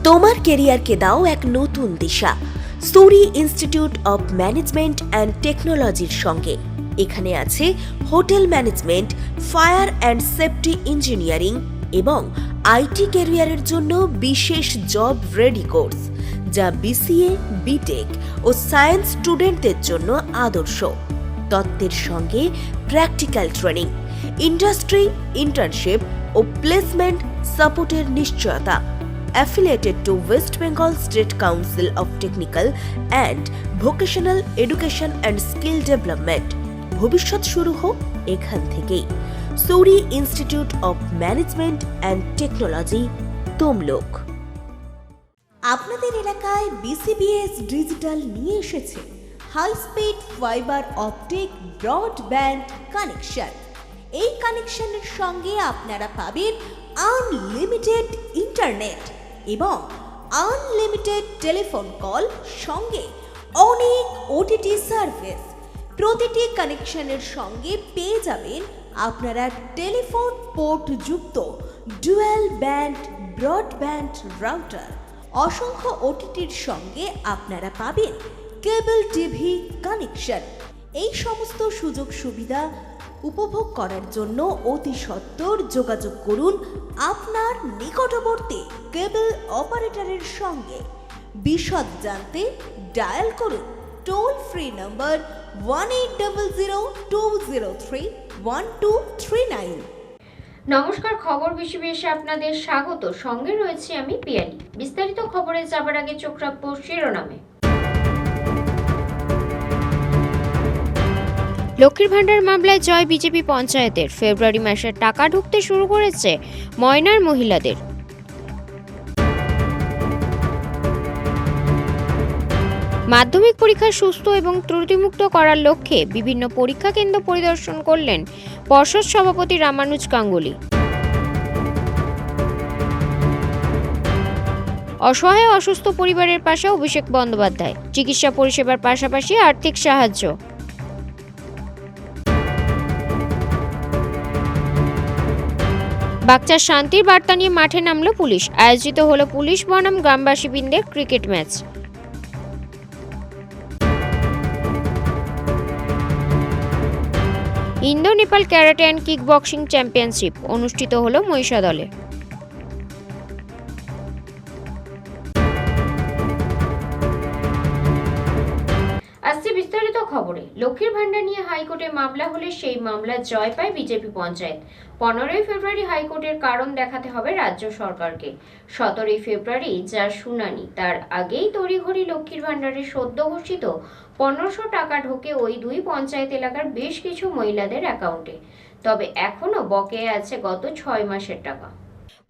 তোমার কেরিয়ারকে দাও এক নতুন দিশা সৌরি ইনস্টিটিউট অব ম্যানেজমেন্ট অ্যান্ড টেকনোলজির সঙ্গে। এখানে আছে hotel management, fire and safety engineering এবং আইটি ক্যারিয়ারের জন্য বিশেষ জব রেডি কোর্স, যা বিসিএ, বিটেক ও সায়েন্স স্টুডেন্টদের জন্য আদর্শ। তত্ত্বের সঙ্গে প্র্যাকটিক্যাল ট্রেনিং, ইন্ডাস্ট্রি ইন্টার্নশিপ ও প্লেসমেন্ট সাপোর্টের নিশ্চয়তা। Affiliated to West Bengal State Council of Technical and Vocational Education and Skill Development। ভবিষ্যৎ শুরু হোক এখান থেকেই। Souri Institute of Management and Technology, Tamluk. আপনাদের এলাকায় বিসিবিএস ডিজিটাল নিয়ে এসেছে high speed fibre optic broadband connection. এই কানেকশনের সঙ্গে আপনারা পাবেন আনলিমিটেড ইন্টারনেট এবং আনলিমিটেড টেলিফোন কল, সঙ্গে অনেক ওটিটি সার্ভিস। প্রতিটি কানেকশনের সঙ্গে পেয়ে যাবেন আপনারা টেলিফোন পোর্ট যুক্ত ডুয়াল ব্যান্ড ব্রডব্যান্ড রাউটার। অসংখ্য ওটিটির সঙ্গে আপনারা পাবেন কেবল টিভি কানেকশন। এই সমস্ত সুযোগ সুবিধা উপভোগ করার জন্য অতি সত্বর যোগাযোগ করুন আপনার নিকটবর্তী কেবল অপারেটরের সঙ্গে। বিশদ জানতে ডায়াল করুন টোল ফ্রি নম্বর 180020312339। নমস্কার, খবর বিসিবিএসে আপনাদের স্বাগত। সঙ্গে রয়েছে আমি পিয়ালি। বিস্তারিত খবরে যাবার আগে চোখ রাখবো শিরোনামে। লক্ষ্মীর ভান্ডার মামলায় জয় বিজেপি পঞ্চায়েতের। ফেব্রুয়ারি মাসে টাকা ঢুকতে শুরু করেছে ময়নার মহিলাদের। মাধ্যমিক পরীক্ষা সুস্থ এবং ত্রুটিমুক্ত করার লক্ষ্যে বিভিন্ন পরীক্ষা কেন্দ্র পরিদর্শন করলেন পর্ষদ সভাপতি রামানুজ গাঙ্গুলি। অসহায় অসুস্থ পরিবারের পাশে অভিষেক বন্দ্যোপাধ্যায়। চিকিৎসা পরিষেবার পাশাপাশি আর্থিক সাহায্য। বাগচার শান্তির বার্তা নিয়ে মাঠে নামল পুলিশ। আয়োজিত হলো পুলিশ বনাম গ্রামবাসীবৃন্দের cricket match. Indo Nepal karate and kick boxing championship অনুষ্ঠিত হলো মহিষাদলে। আসছে বিস্তারিত খবরে। লক্ষ্মীর ভান্ডার নিয়ে হাইকোর্টে মামলা হলে সেই মামলা জয় পায় বিজেপি পঞ্চায়েত। 15ই ফেব্রুয়ারি হাইকোর্টের কারণ দেখাতে হবে রাজ্য সরকারকে। 17ই ফেব্রুয়ারি যার শুনানি, তার আগেই তড়িঘড়ি লক্ষ্মীর ভান্ডারের সদ্য ঘোষিত 1500 টাকা ঢোকে ওই দুই পঞ্চায়েত এলাকার বেশ কিছু মহিলাদের অ্যাকাউন্টে। তবে এখনও বকেয়া আছে গত 6 মাসের টাকা।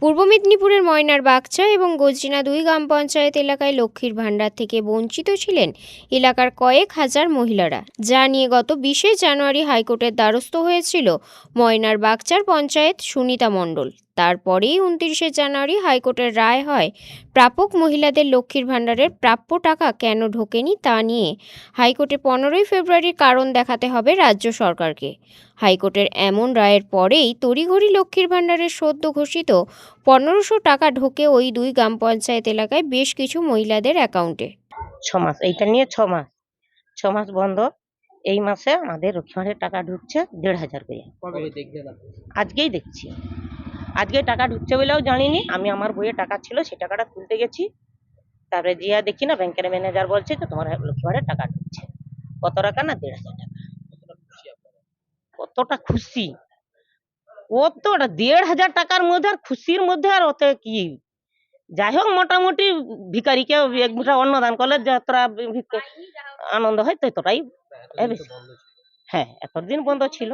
পূর্ব মেদিনীপুরের ময়নার বাগচা এবং গজরিনা দুই গ্রাম পঞ্চায়েত এলাকায় লক্ষ্মীর ভান্ডার থেকে বঞ্চিত ছিলেন এলাকার কয়েক হাজার মহিলারা, যা নিয়ে গত 20শে জানুয়ারি হাইকোর্টের দ্বারস্থ হয়েছিল ময়নার বাগচার পঞ্চায়েত সুনিতা মণ্ডল। তারপরেই 29শে জানুয়ারি হাইকোর্টের রায় হয় প্রাপক মহিলাদের লক্ষ্মীর ভান্ডারের প্রাপ্য টাকা কেন ঢোকেনি তা নিয়ে হাইকোর্টে 15ই ফেব্রুয়ারির কারণ দেখাতে হবে রাজ্য সরকারকে। হাইকোর্টের এমন রায়ের পরেই তড়িঘড়ি লক্ষ্মীর ভান্ডারের সদ্য ঘোষিত 1500 টাকা ঢোকে ওই দুই গ্রাম পঞ্চায়েত এলাকায় বেশ কিছু মহিলাদের অ্যাকাউন্টে। 6 মাস, এইটা নিয়ে 6 মাস বন্ধ। এই মাসে আমাদের লক্ষ্মীর ভান্ডারের টাকা ঢুকছে 1500 করে। আজকেই দেখছি, আজকে টাকা ঢুকছে বলেও জানিনি। আমি আমার বইয়ে টাকা ছিল, সেই টাকাটা তুলতে গেছি, তারপরে জিয়া দেখি না ব্যাংকের ম্যানেজার বলছে যে তোমার লক্ষ্মীর ভান্ডারের টাকা ঢুকছে। কত টাকা না 1500 টাকা। কতটা খুশি! কতটা 1500 টাকার মধ্যে আর খুশির মধ্যে আর ওতে কি। যাই হোক, মোটামুটি ভিকারিকে এক মুঠা অন্নদান করলে যতটা আনন্দ হয় ততটাই। হ্যাঁ, এতদিন বন্ধ ছিল,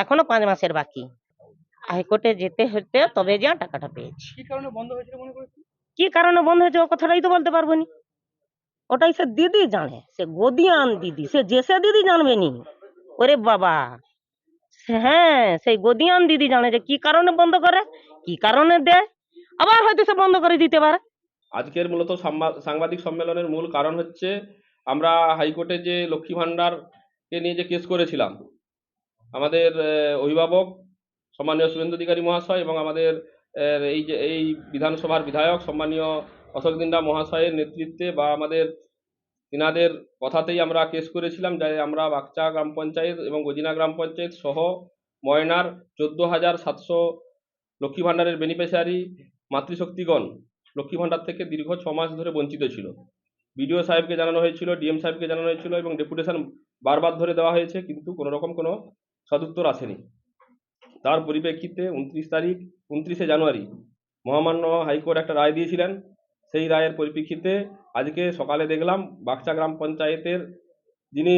এখনো 5 মাসের বাকি। হাইকোর্টে যেতে হতে তবে যা টাকাটা পেয়েছি। কি কারণে বন্ধ হয়েছে ও কথাটাই তো বলতে পারবো নি। ওটাই সে দিদি জানে, সে গদিয়ান দিদি, সে জেসে দিদি জানবে নি। ওরে বাবা, হ্যাঁ, সেই গদিয়ান দিদি জানে যে কি কারণে বন্ধ করে, কি কারণে দেয়, আবার হয়তো সে বন্ধ করে দিতে পারে। আজকের মূলত সাংবাদিক সম্মেলনের মূল কারণ হচ্ছে আমরা হাইকোর্টে যে লক্ষ্মী ভান্ডারকে নিয়ে যে কেস করেছিলাম, আমাদের অভিভাবক সম্মানীয় শুভেন্দু অধিকারী মহাশয় এবং আমাদের এই বিধানসভার বিধায়ক সম্মানীয় অশোক দিন্ডা মহাশয়ের নেতৃত্বে বা তিনাদের কথাতেই আমরা কেস করেছিলাম, যে আমরা বাগচা গ্রাম পঞ্চায়েত এবং গজিনা গ্রাম পঞ্চায়েত সহ ময়নার 14,700 লক্ষ্মী ভাণ্ডারের বেনিফিশিয়ারি মাতৃশক্তিগণ লক্ষ্মী ভাণ্ডার থেকে দীর্ঘ 6 মাস ধরে বঞ্চিত ছিল। বিডিও সাহেবকে জানানো হয়েছিল, ডিএম সাহেবকে জানানো হয়েছিল এবং ডেপুটেশন বারবার ধরে দেওয়া হয়েছে, কিন্তু কোনো রকম কোনো সদুত্তর আসেনি। তার পরিপ্রেক্ষিতে 29 জানুয়ারি মহামান্য হাইকোর্ট একটা রায় দিয়েছিলেন। সেই রায়ের পরিপ্রেক্ষিতে আজকে সকালে দেখলাম বাগচা গ্রাম পঞ্চায়েতের যিনি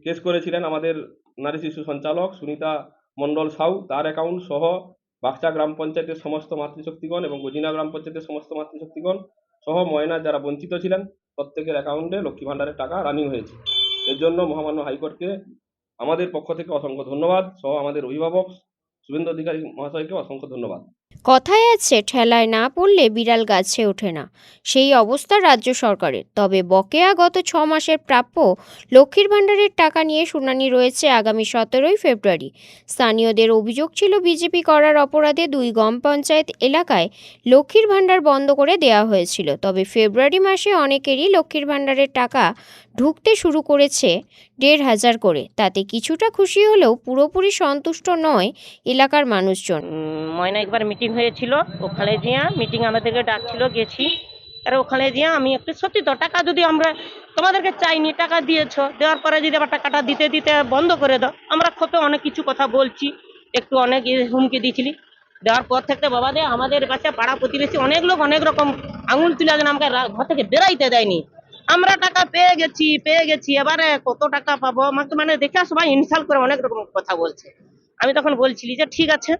কেস করেছিলেন আমাদের নারী শিশু সঞ্চালক সুনিতা মণ্ডল সাউ, তার অ্যাকাউন্ট সহ বাগচা গ্রাম পঞ্চায়েতের সমস্ত মাতৃশক্তিগণ এবং গজিনা গ্রাম পঞ্চায়েতের সমস্ত মাতৃশক্তিগণ সহ ময়নার যারা বঞ্চিত ছিলেন প্রত্যেকের অ্যাকাউন্টে লক্ষ্মী ভাণ্ডারের টাকা রানিং হয়েছে। এর জন্য মহামান্য হাইকোর্টকে আমাদের পক্ষ থেকে অসংখ্য ধন্যবাদ, সহ আমাদের অভিভাবক শুভেন্দু অধিকারী মহাশয়কে অসংখ্য ধন্যবাদ। কথায় আছে ঠেলায় না পড়লে বিড়াল গাছে ওঠে না, সেই অবস্থা রাজ্য সরকারের। তবে বকেয়া গত 6 মাসের প্রাপ্য লক্ষ্মীর ভাণ্ডারের টাকা নিয়ে শুনানি রয়েছে আগামী 17 ফেব্রুয়ারি। স্থানীয়দের অভিযোগ ছিল বিজেপি করার অপরাধে 2 গ্রাম পঞ্চায়েত এলাকায় লক্ষ্মীর ভাণ্ডার বন্ধ করে দেওয়া হয়েছিল। তবে ফেব্রুয়ারি মাসে অনেকেরই লক্ষ্মীর ভাণ্ডারের টাকা ঢুকতে শুরু করেছে 1,500 করে। তাতে কিছুটা খুশি হলেও পুরোপুরি সন্তুষ্ট নয় এলাকার মানুষজন। ময়না একবার মিটিং হয়েছিল, ওখানে গিয়া মিটিং আমাদেরকে ডাকছিল, গেছি। আর ওখানে গিয়া আমি একটু সত্যি তো টাকা যদি আমরা তোমাদেরকে চাইনি, টাকা দিয়েছো, দেওয়ার পরে যদি আবার টাকাটা দিতে দিতে বন্ধ করে দাও, আমরা খোপে অনেক কিছু কথা বলছি, একটু অনেক হুমকি দিয়েছিলি। দেওয়ার পর থেকে বাবা দে আমাদের কাছে পাড়া প্রতিবেশী অনেক লোক অনেক রকম আঙুল তুলে দেন, আমাকে ঘর থেকে বেরাইতে দেয়নি। আমরা টাকা পেয়ে গেছি, এবারে কত টাকা পাবো আমাকে মানে দেখে সবাই ইনসাল্ট করে অনেক রকম কথা বলছে। আমি তখন বলছিলি যে ঠিক আছে,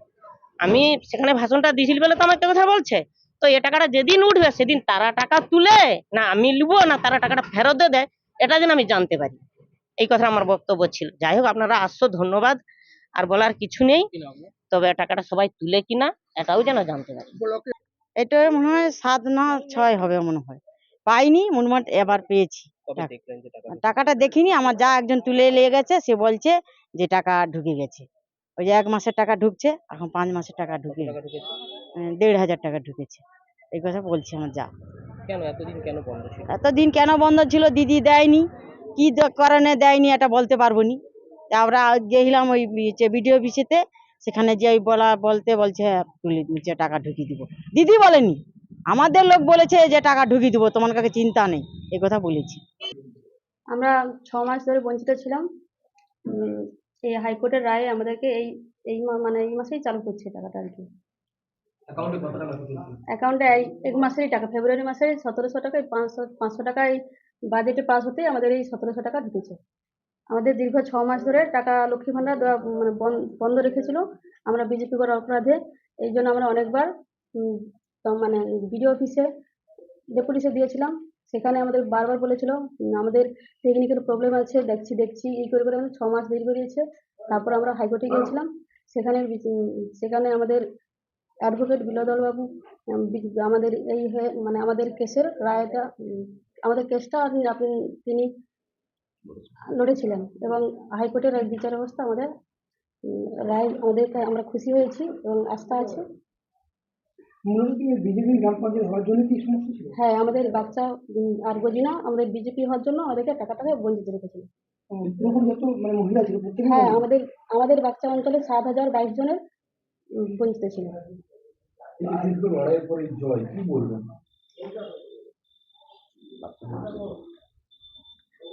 আমি সেখানে ভাষণটা দিয়েছিলি বলে তো আমাকে কথা বলছে, তো এই টাকাটা যেদিন উঠবে সেদিন তারা টাকা তুলে না আমি নিবো না তারা টাকাটা ফেরত দেয়, এটা যেন আমি জানতে পারি। এই কথা আমার বক্তব্য ছিল। যাই হোক, আপনারা আসছো, ধন্যবাদ, আর বলার কিছু নেই। তবে টাকাটা সবাই তুলে কিনা এটাও যেন জানতে পারি। এটা মনে হয় 7 না 6 হবে মনে হয়, পাইনি মনে হয় এবার পেয়েছি। টাকাটা দেখিনি, আমার যা একজন তুলে নিয়ে গেছে, সে বলছে যে টাকা ঢুকে গেছে। ওই যে 1 মাসের টাকা ঢুকছে, এখন 5 মাসের টাকা ঢুকে 1,500 টাকা ঢুকেছে, এই কথা বলছে আমার যা। এতদিন কেন বন্ধ ছিল দিদি দেয়নি, কি কারণে দেয়নি এটা বলতে পারবো নি। আমরা গেছিলাম ওই ভিডিও অফিসেতে, সেখানে যে বলছে তুলে দিচ্ছে, টাকা ঢুকিয়ে দিব। দিদি বলেনি, আমাদের লোক বলেছে যে টাকা ঢুকিয়ে দিব, তোমার কাছে চিন্তা নেই, এই কথা বলেছি। আমরা 6 মাস ধরে বঞ্চিত ছিলাম। এই হাইকোর্টের রায়ে আমাদেরকে এই মাসেই চালু করছে টাকাটা আর কি। অ্যাকাউন্টে এক মাসেরই টাকা, ফেব্রুয়ারি মাসে 1700 টাকা, 500 টাকায় বাজেটে পাস হতে আমাদের এই 1700 টাকা ঢুকেছে। আমাদের দীর্ঘ 6 মাস ধরে টাকা লক্ষ্মী ভাণ্ডার দেওয়া বন্ধ রেখেছিল আমরা বিজেপি করার অপরাধে। এই জন্য আমরা অনেকবার বিডিও অফিসে ডেপুটেশন দিয়েছিলাম। সেখানে আমাদের বারবার বলেছিল আমাদের টেকনিক্যাল প্রবলেম আছে, দেখছি এই করে আমাদের 6 মাস দেরি করিয়েছে। তারপর আমরা হাইকোর্টে গিয়েছিলাম, সেখানে আমাদের অ্যাডভোকেট বিনোদন বাবু আমাদের আমাদের কেসের রায়টা, আমাদের কেসটা তিনি লড়েছিলেন এবং হাইকোর্টের বিচার ব্যবস্থা আমাদের রায় আমাদেরকে আমরা খুশি হয়েছি এবং আস্থা আছে। হ্যাঁ, আমাদের বাচ্চা আর গজিনা আমাদের বিজেপি হওয়ার জন্য আমাদেরকে টাকাটাকে বঞ্চিত রেখেছিল। হ্যাঁ, আমাদের বাচ্চা অঞ্চলে 7,022 জনের বঞ্চিত ছিল।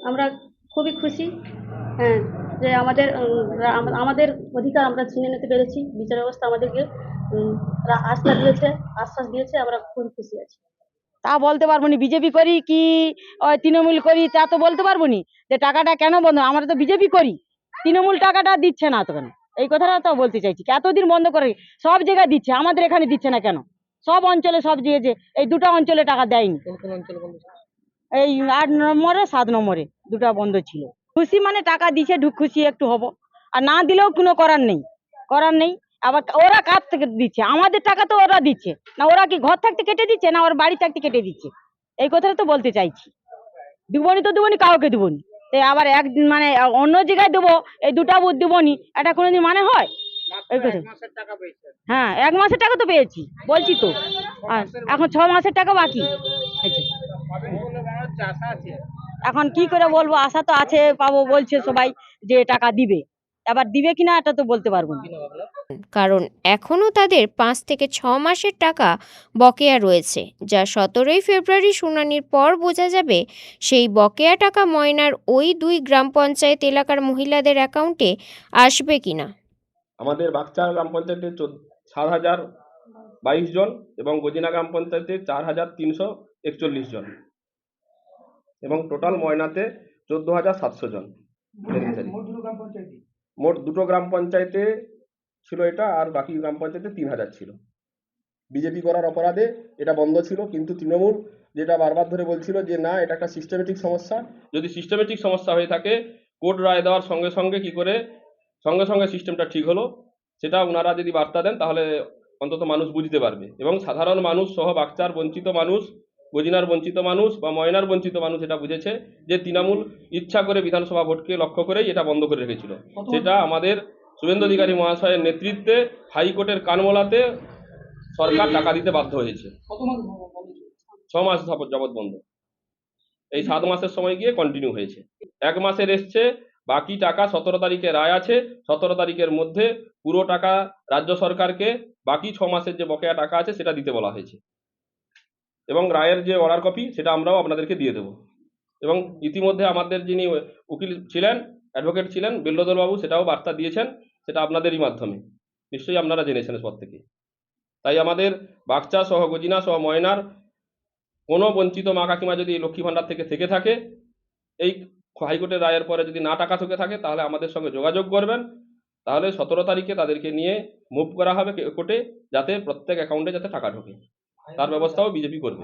আমরা খুবই খুশি, হ্যাঁ, যে আমাদের অধিকার আমরা ছিনিয়ে নিতে পেরেছি। বিচার ব্যবস্থা আমাদেরকে আশ্বাস দিয়েছে, আমরা খুবই খুশি আছি। তা বলতে পারবো না, বিজেপি করি কি তৃণমূল করি তা তো বলতে পারবো না যে টাকাটা কেন বন্ধ। আমরা তো বিজেপি করি, তৃণমূল টাকাটা দিচ্ছে না তো কেন, এই কথাটা তো বলতে চাইছি। এতদিন বন্ধ করে সব জায়গায় দিচ্ছে, আমাদের এখানে দিচ্ছে না কেন? সব অঞ্চলে সব দিয়েছে, এই 2টা অঞ্চলে টাকা দেয়নি। এই 8 নম্বরে 7 নম্বরে 2টা বন্ধ ছিল। খুশি মানে টাকা দিচ্ছে, খুশি একটু হব, আর না দিলেও কোনো করার নেই। আবার ওরা কার থেকে দিচ্ছে? আমাদের টাকা তো ওরা দিচ্ছে না। ওরা কি ঘর থাকতে কেটে দিচ্ছে না ওর বাড়ি থাকতে কেটে দিচ্ছে? এই কথাটা তো বলতে চাইছি। দিবনি তো দিবনি, কাউকে দিবনি, আবার অন্য জায়গায় দেবো, এই 2টা বুথ দিবনি, এটা কোনোদিন মানে হয়? এই কথা হ্যাঁ 1 মাসের টাকা তো পেয়েছি বলছি তো, আর এখন 6 মাসের টাকা বাকি আছে। এখন কি করে বলবো, আশা তো আছে পাবো বলছে সবাই যে টাকা দিবে, এবার দিবে কিনা এটা তো বলতে পারবো না। কারণ এখনও তাদের 5 থেকে 6 মাসের টাকা বকেয়া রয়েছে, যা 17ই ফেব্রুয়ারি শুনানির পর বোঝা যাবে সেই বকেয়া টাকা ময়নার ওই 2 গ্রাম পঞ্চায়েত এলাকার মহিলাদের অ্যাকাউন্টে আসবে কিনা। আমাদের বাগচা গ্রাম পঞ্চায়েতে 7,022 জন এবং গজিনা গ্রাম পঞ্চায়েতে 4,341 জন এবং টোটাল ময়নাতে 14,700 জন বেনিফিশিয়ারি। মোট দুটো গ্রাম পঞ্চায়েতে ছিল এটা, আর বাকি গ্রাম পঞ্চায়েতে 3,000 ছিল। বিজেপি করার অপরাধে এটা বন্ধ ছিল, কিন্তু তৃণমূল যেটা বারবার ধরে বলছিল যে না, এটা একটা সিস্টেমেটিক সমস্যা। যদি সিস্টেমেটিক সমস্যা হয়ে থাকে, কোর্ট রায় দেওয়ার সঙ্গে সঙ্গে কি করে সঙ্গে সঙ্গে সিস্টেমটা ঠিক হলো, সেটা ওনারা যদি বার্তা দেন তাহলে অন্তত মানুষ বুঝতে পারবে এবং সাধারণ মানুষ সহ বাগচার বঞ্চিত মানুষ, গজিনার বঞ্চিত মানুষ বা ময়নার বঞ্চিত মানুষ এটা বুঝেছে যে তৃণমূল ইচ্ছা করে বিধানসভা ভোটকে লক্ষ্য করেই এটা বন্ধ করে রেখেছিল। সেটা আমাদের শুভেন্দু অধিকারী মহাশয়ের নেতৃত্বে হাইকোর্টের কানমোলাতে সরকার টাকা দিতে বাধ্য হয়েছে। 6 মাস যাবৎ বন্ধ, এই 7 মাসের সময় গিয়ে কন্টিনিউ হয়েছে। 1 মাসের এসছে, বাকি টাকা 17 তারিখে রায় আছে, 17 তারিখের মধ্যে পুরো টাকা রাজ্য সরকারকে, বাকি 6 মাসের যে বকেয়া টাকা আছে সেটা দিতে বলা হয়েছে এবং রায়ের যে অর্ডার কপি সেটা আমরাও আপনাদেরকে দিয়ে দেবো। এবং ইতিমধ্যে আমাদের যিনি উকিল ছিলেন, অ্যাডভোকেট ছিলেন বেল্লদল বাবু, সেটাও বার্তা দিয়েছেন, সেটা আপনাদেরই মাধ্যমে, নিশ্চয়ই আপনারা জেনেছেন পর থেকে। তাই আমাদের বাগচা সহ গজিনা সহ ময়নার কোনো বঞ্চিত মা কাকিমা যদি লক্ষ্মী ভাণ্ডার থেকে থাকে, এই হাইকোর্টের রায়ের পরে যদি না টাকা থেকে থাকে, তাহলে আমাদের সঙ্গে যোগাযোগ করবেন। তাহলে 17 তারিখে তাদেরকে নিয়ে মুভ করা হবে কোর্টে, যাতে প্রত্যেক অ্যাকাউন্টে যাতে টাকা ঢোকে, তার ব্যবস্থাও বিজেপি করবে।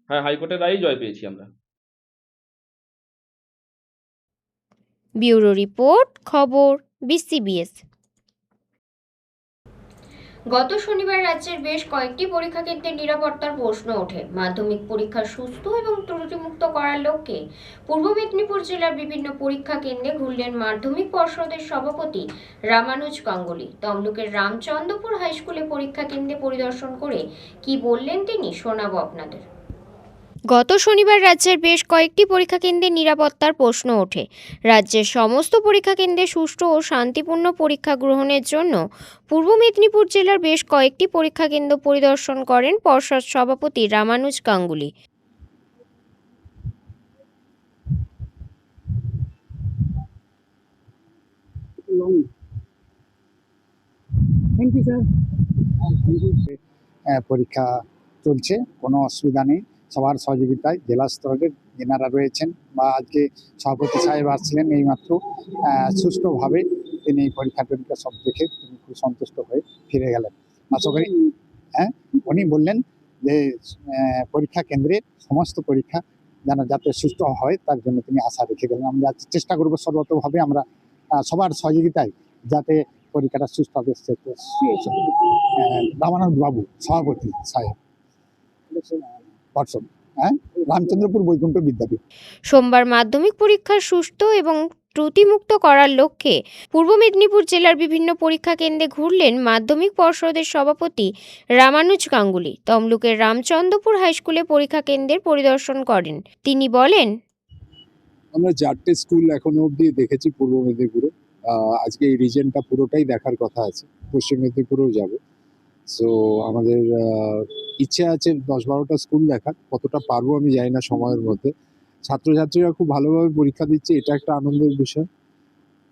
হ্যাঁ, হাইকোর্টের রায়েই জয় পেয়েছি আমরা। ব্যুরো রিপোর্ট, খবর বিসিবিএস। গত শনিবার রাজ্যের বেশ কয়েকটি পরীক্ষা কেন্দ্রের নিরাপত্তার প্রশ্ন ওঠে। মাধ্যমিক পরীক্ষা সুস্থ এবং ত্রুটিমুক্ত করার লক্ষ্যে পূর্ব মেদিনীপুর জেলার বিভিন্ন পরীক্ষা কেন্দ্রে ঘুরলেন মাধ্যমিক পর্ষদের সভাপতি রামানুজ গাঙ্গুলি। তমলুকের রামচন্দ্রপুর হাই স্কুলে পরীক্ষা কেন্দ্রে পরিদর্শন করে কি বললেন তিনি, শোনাবো আপনাদের। গত শনিবার রাজ্যের বেশ কয়েকটি পরীক্ষা কেন্দ্রে নিরাপত্তার প্রশ্ন ওঠে। রাজ্যের সমস্ত পরীক্ষা কেন্দ্রে সুষ্ঠু ও শান্তিপূর্ণ পরীক্ষা গ্রহণের জন্য পূর্ব মেদিনীপুর জেলার বেশ কয়েকটি পরীক্ষা কেন্দ্র পরিদর্শন করেন পর্ষদ সভাপতি রামানুজ গাঙ্গুলি। পরীক্ষা চলছে, কোনো অসুবিধা নেই। সবার সহযোগিতায় জেলা স্তরের যেনারা রয়েছেন বা আজকে সভাপতি সাহেব আসছিলেন এইমাত্র, সুষ্ঠুভাবে তিনি পরীক্ষা টরীক্ষা সব দেখে তিনি খুব সন্তুষ্ট হয়ে ফিরে গেলেন। আশা করি উনি বললেন যে পরীক্ষা কেন্দ্রে সমস্ত পরীক্ষা যেন যাতে সুষ্ঠু হয় তার জন্য তিনি আশা রেখে গেলেন। আমরা চেষ্টা করবো সর্বতভাবে আমরা সবার সহযোগিতায় যাতে পরীক্ষাটা সুষ্ঠুভাবে রামানন্দ বাবু সভাপতি সাহেব পর্ষদ, রামচন্দ্রপুর বৈকুণ্ঠ বিদ্যাপীঠ। সোমবার মাধ্যমিক পরীক্ষার সুষ্ঠু এবং ত্রুটিমুক্ত করার লক্ষ্যে পূর্ব মেদিনীপুর জেলার বিভিন্ন পরীক্ষা কেন্দ্রে ঘুরলেন মাধ্যমিক পর্ষদের সভাপতি রামানুজ গাঙ্গুলি। তমলুকের রামচন্দ্রপুর হাই স্কুলে পরীক্ষা কেন্দ্রের পরিদর্শন করেন। তিনি বলেন, আমরা 4টে স্কুল এখনো অবধি দেখেছি পূর্ব মেদিনীপুরে। আজকে এই রিজনটা পুরোটাই দেখার কথা আছে, পশ্চিম মেদিনীপুরেও যাব। সো আমাদের ইচ্ছে আছে 10-12টা স্কুল দেখার, কতটা পারবো আমি জানি না সময়ের মধ্যে। ছাত্রছাত্রীরা খুব ভালোভাবে পরীক্ষা দিচ্ছে, এটা একটা আনন্দের বিষয়।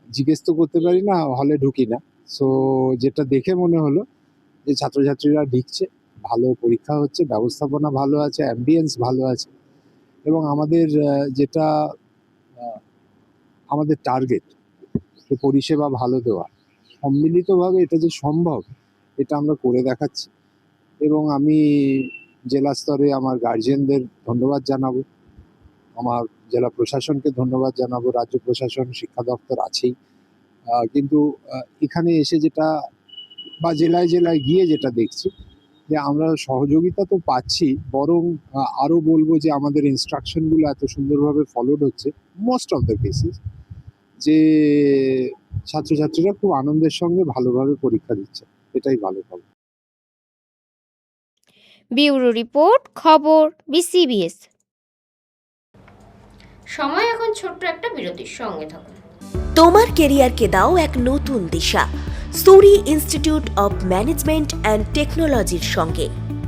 জিজ্ঞেস তো করতে পারি না, হলে ঢুকি না। সো যেটা দেখে মনে হলো যে ছাত্রছাত্রীরা ঢুকছে, ভালো পরীক্ষা হচ্ছে, ব্যবস্থাপনা ভালো আছে, অ্যাম্বিয়েন্স ভালো আছে এবং আমাদের যেটা আমাদের টার্গেট পরিষেবা ভালো দেওয়া, সম্মিলিতভাবে এটা যে সম্ভব এটা আমরা করে দেখাচ্ছি। এবং আমি জেলা স্তরে আমার গার্জিয়ানদের ধন্যবাদ জানাবো, আমার জেলা প্রশাসনকে ধন্যবাদ জানাবো, রাজ্য প্রশাসন, শিক্ষা দপ্তর আছেই। কিন্তু এখানে এসে যেটা বা জেলায় জেলায় গিয়ে যেটা দেখছি যে আমরা সহযোগিতা তো পাচ্ছি, বরং আরও বলবো যে আমাদের ইনস্ট্রাকশনগুলো এত সুন্দরভাবে ফলোড হচ্ছে মোস্ট অফ দ্য কেসেস। যে ছাত্রছাত্রীরা খুব আনন্দের সঙ্গে ভালোভাবে পরীক্ষা দিচ্ছে, এটাই ভালো খবর। ব্যুরো রিপোর্ট, খবর বিসিবিএস। সময় এখন ছোট্ট একটা বিরতির, সঙ্গে থাকুন। তোমার কেরিয়ারকে দাও এক নতুন দিশা সুরি ইনস্টিটিউট অব ম্যানেজমেন্ট অ্যান্ড টেকনোলজির সঙ্গে।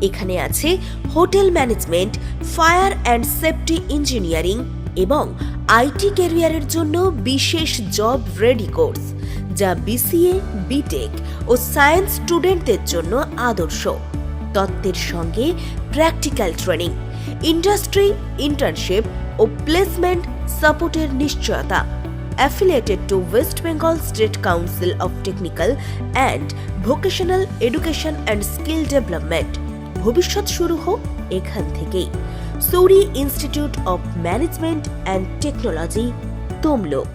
এখানে আছে hotel management, fire and safety engineering এবং আইটি ক্যারিয়ারের জন্য বিশেষ জব রেডি কোর্স, যা বিসিএ, বিটেক ও সায়েন্স স্টুডেন্টদের জন্য আদর্শ। তত্ত্বের সঙ্গে প্র্যাকটিক্যাল ট্রেনিং, ইন্ডাস্ট্রি ইন্টার্নশিপ ও প্লেসমেন্ট সাপোর্টের নিশ্চয়তা। Affiliated to West Bengal State Council of Technical and Vocational Education and Skill Development. ভবিষ্যৎ শুরু হোক এখান থেকেই। Suri Institute of Management and Technology, Tamluk.